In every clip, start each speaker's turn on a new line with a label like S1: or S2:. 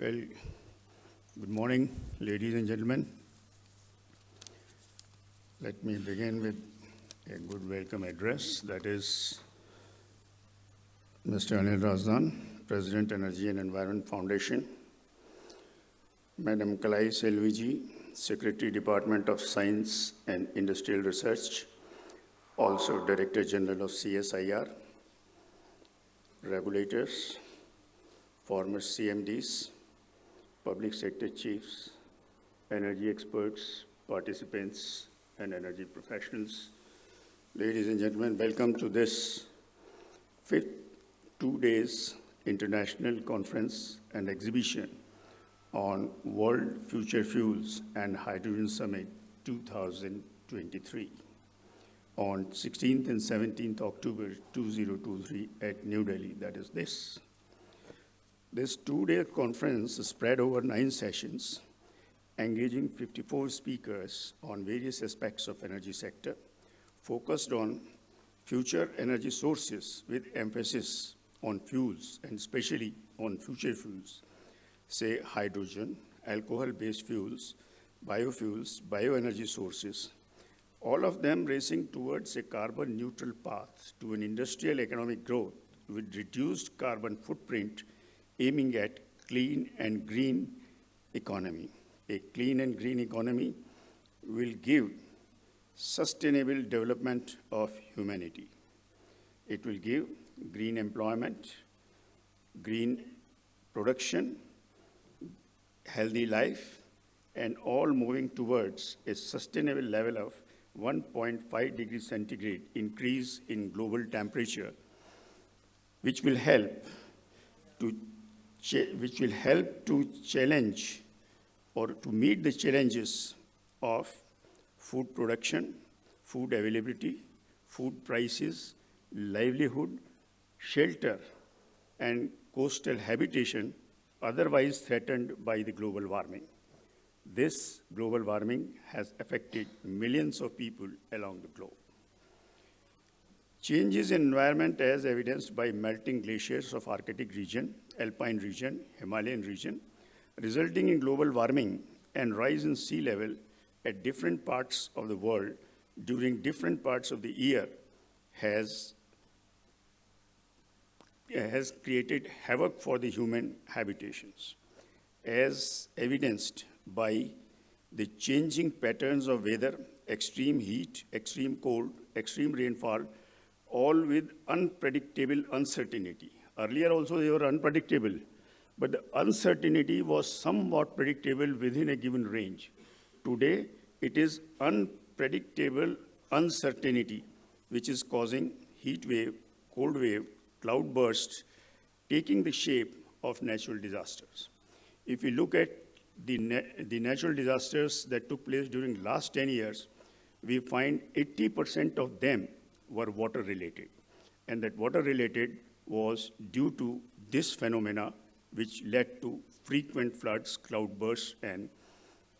S1: Well, good morning, ladies and gentlemen. Let me begin with a good welcome address. That is Mr. Anil Razdan, President, Energy and Environment Foundation. Madam Kalai Selviji, Secretary, Department of Science and Industrial Research, also Director General of CSIR, regulators, former CMDs, public sector chiefs, energy experts, participants, and energy professionals. Ladies and gentlemen, welcome to this fifth 2 days international conference and exhibition on World Future Fuels and Hydrogen Summit 2023 on 16th and 17th October 2023 at New Delhi, that is this. This 2-day conference is spread over 9 sessions, engaging 54 speakers on various aspects of energy sector, focused on future energy sources with emphasis on fuels and especially on future fuels, say hydrogen, alcohol-based fuels, biofuels, bioenergy sources, all of them racing towards a carbon neutral path to an industrial economic growth with reduced carbon footprint aiming at clean and green economy. A clean and green economy will give sustainable development of humanity. It will give green employment, green production, healthy life, and all moving towards a sustainable level of 1.5 degrees centigrade increase in global temperature, which will help to challenge or to meet the challenges of food production, food availability, food prices, livelihood, shelter, and coastal habitation otherwise threatened by the global warming. This global warming has affected millions of people along the globe. Changes in environment as evidenced by melting glaciers of Arctic region, Alpine region, Himalayan region, resulting in global warming and rise in sea level at different parts of the world during different parts of the year has created havoc for the human habitations, as evidenced by the changing patterns of weather, extreme heat, extreme cold, extreme rainfall, all with unpredictable uncertainty. Earlier also they were unpredictable, but the uncertainty was somewhat predictable within a given range. Today, it is unpredictable uncertainty, which is causing heat wave, cold wave, cloud bursts, taking the shape of natural disasters. If we look at the natural disasters that took place during last 10 years, we find 80% of them were water related. And that water related was due to this phenomena, which led to frequent floods, cloud bursts, and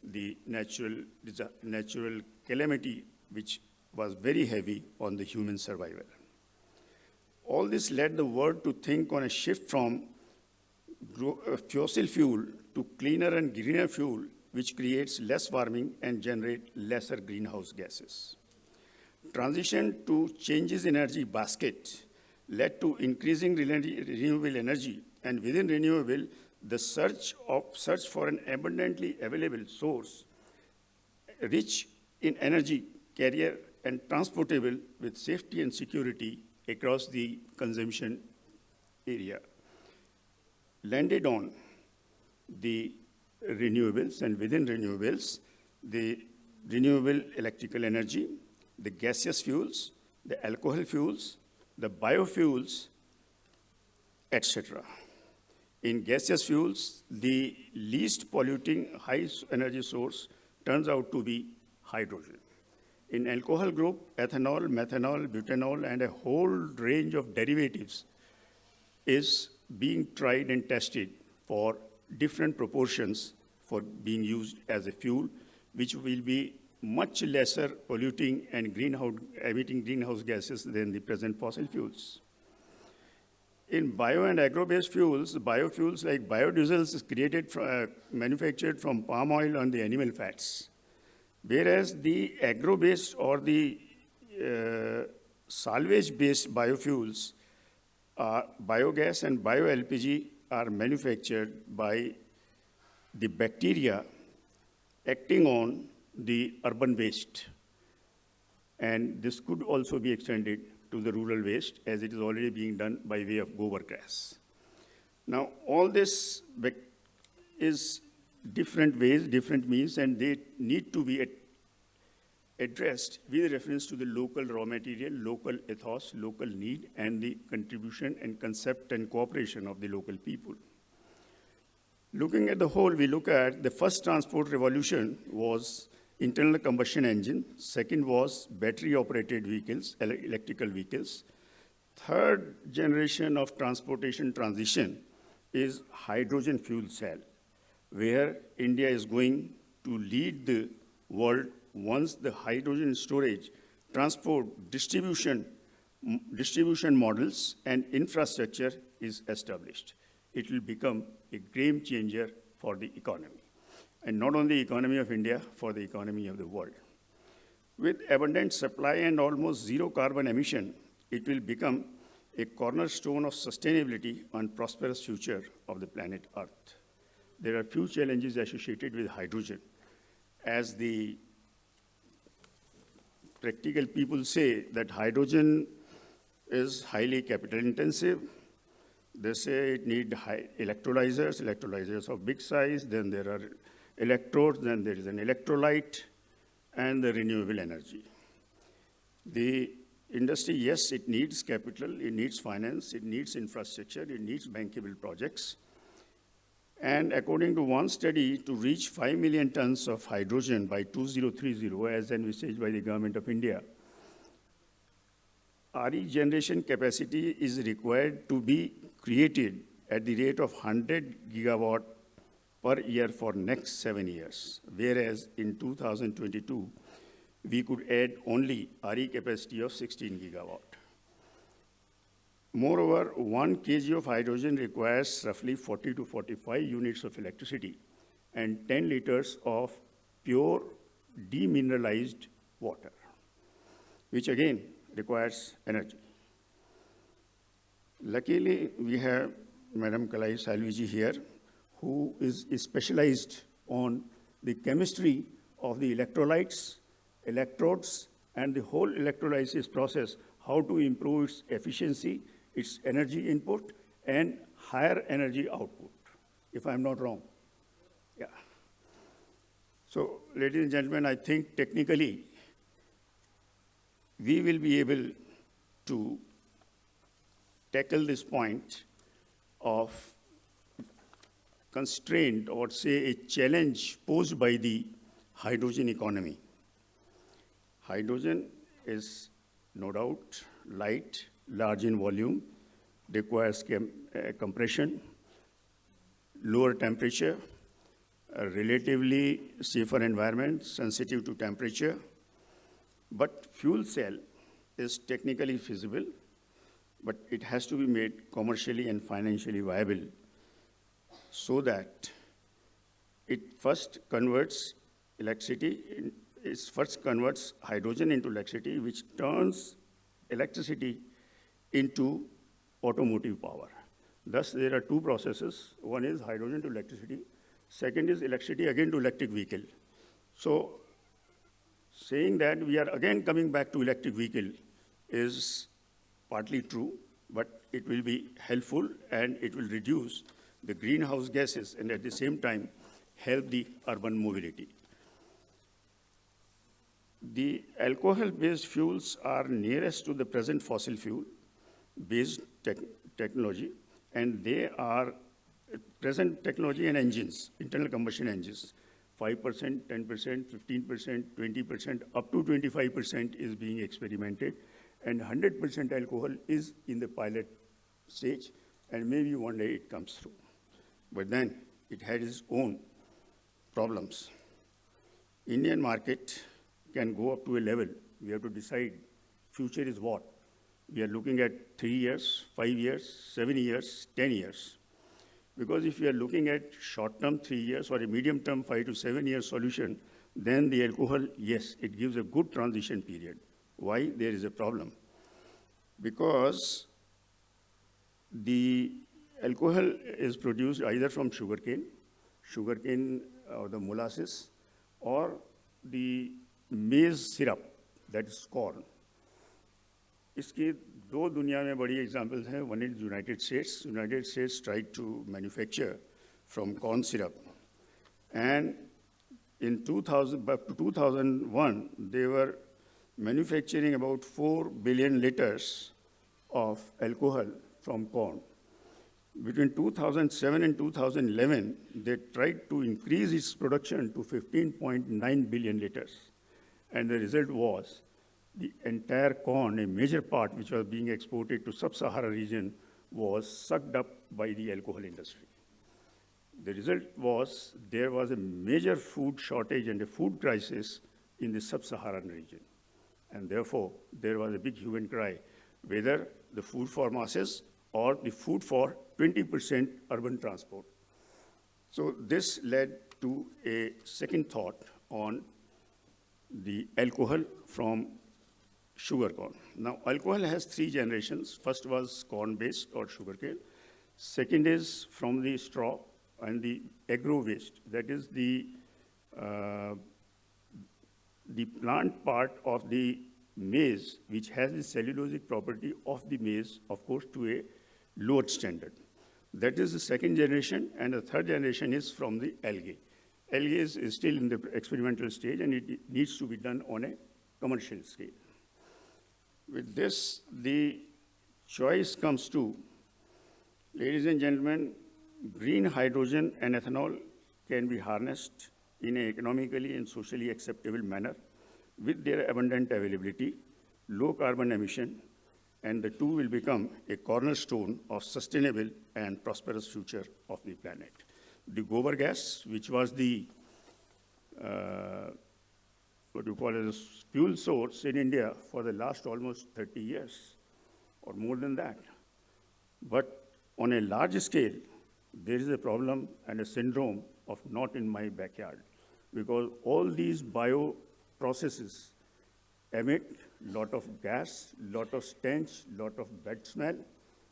S1: the natural calamity, which was very heavy on the human survival. All this led the world to think on a shift from fossil fuel to cleaner and greener fuel, which creates less warming and generate lesser greenhouse gases. Transition to changes in energy basket led to increasing renewable energy, and within renewable, the search for an abundantly available source, rich in energy, carrier, and transportable with safety and security across the consumption area, landed on the renewables, and within renewables, the renewable electrical energy, the gaseous fuels, the alcohol fuels, the biofuels, etc. In gaseous fuels, the least polluting high energy source turns out to be hydrogen. In alcohol group, ethanol, methanol, butanol, and a whole range of derivatives is being tried and tested for different proportions for being used as a fuel, which will be much lesser polluting and emitting greenhouse gases than the present fossil fuels. In bio and agro-based fuels, biofuels like biodiesels is manufactured from palm oil and the animal fats. Whereas the agro-based or the salvage-based biofuels, biogas and bio-LPG are manufactured by the bacteria acting on the urban waste. And this could also be extended to the rural waste, as it is already being done by way of gobar grass. Now, all this is different ways, different means, and they need to be addressed with reference to the local raw material, local ethos, local need, and the contribution and concept and cooperation of the local people. Looking at the whole, we look at the first transport revolution was internal combustion engine. Second was battery-operated vehicles, electrical vehicles. Third generation of transportation transition is hydrogen fuel cell, where India is going to lead the world once the hydrogen storage, transport, distribution models and infrastructure is established. It will become a game changer for the economy. And not only the economy of India, for the economy of the world. With abundant supply and almost zero carbon emission, it will become a cornerstone of sustainability and prosperous future of the planet Earth. There are few challenges associated with hydrogen. As the practical people say that hydrogen is highly capital intensive. They say it needs electrolyzers of big size, then there are electrodes, then there is an electrolyte, and the renewable energy. The industry, yes, it needs capital, it needs finance, it needs infrastructure, it needs bankable projects. And according to one study, to reach 5 million tons of hydrogen by 2030, as envisaged by the government of India, RE generation capacity is required to be created at the rate of 100 gigawatt per year for next 7 years, whereas in 2022, we could add only RE capacity of 16 gigawatt. Moreover, 1 kg of hydrogen requires roughly 40 to 45 units of electricity and 10 liters of pure demineralized water, which again requires energy. Luckily, we have Madam Kalai Salviji here, who is specialized on the chemistry of the electrolytes, electrodes, and the whole electrolysis process, how to improve its efficiency, its energy input, and higher energy output, if I'm not wrong. Yeah. So, ladies and gentlemen, I think technically, we will be able to tackle this point of constraint or say a challenge posed by the hydrogen economy. Hydrogen is no doubt light, large in volume, requires compression, lower temperature, a relatively safer environment, sensitive to temperature. But fuel cell is technically feasible, but it has to be made commercially and financially viable so that it first converts hydrogen into electricity, which turns electricity into automotive power. Thus, there are two processes. One is hydrogen to electricity. Second is electricity again to electric vehicle. So, saying that we are again coming back to electric vehicle is partly true, but it will be helpful and it will reduce the greenhouse gases and at the same time help the urban mobility. The alcohol-based fuels are nearest to the present fossil fuel-based technology, and they are present technology and engines, internal combustion engines. 5%, 10%, 15%, 20%, up to 25% is being experimented, and 100% alcohol is in the pilot stage, and maybe one day it comes through. But then it had its own problems. Indian market can go up to a level. We have to decide future is what. We are looking at 3 years, 5 years, 7 years, 10 years. Because if we are looking at short-term 3 years or a medium-term 5 to 7 year solution, then the alcohol, yes, it gives a good transition period. Why? There is a problem. Because the alcohol is produced either from sugarcane or the molasses, or the maize syrup, that is corn. इसके दो दुनिया में बड़ी examples हैं. One is United States. United States tried to manufacture from corn syrup. And in 2001, they were manufacturing about 4 billion liters of alcohol from corn. Between 2007 and 2011, they tried to increase its production to 15.9 billion liters. And the result was the entire corn, a major part which was being exported to sub-Saharan region, was sucked up by the alcohol industry. The result was there was a major food shortage and a food crisis in the sub-Saharan region. And therefore, there was a big hue and cry, whether the food for masses or the food for 20% urban transport. So this led to a second thought on the alcohol from sugar corn. Now, alcohol has 3 generations. First was corn-based or sugarcane. Second is from the straw and the agro waste. That is the plant part of the maize, which has the cellulosic property of the maize, of course, to a lower standard. That is the second generation, and the third generation is from the algae. Algae is still in the experimental stage, and it needs to be done on a commercial scale. With this, the choice comes to, ladies and gentlemen, green hydrogen and ethanol can be harnessed in an economically and socially acceptable manner with their abundant availability, low carbon emission, and the two will become a cornerstone of sustainable and prosperous future of the planet. The gobar gas, which was the what you call as a fuel source in India for the last almost 30 years or more than that. But on a large scale, there is a problem and a syndrome of not in my backyard, because all these bio processes emit lot of gas, lot of stench, lot of bad smell,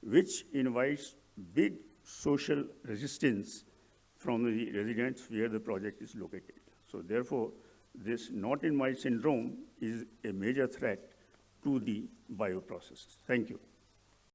S1: which invites big social resistance from the residents where the project is located. So therefore, this not in my syndrome is a major threat to the bioprocesses. Thank you.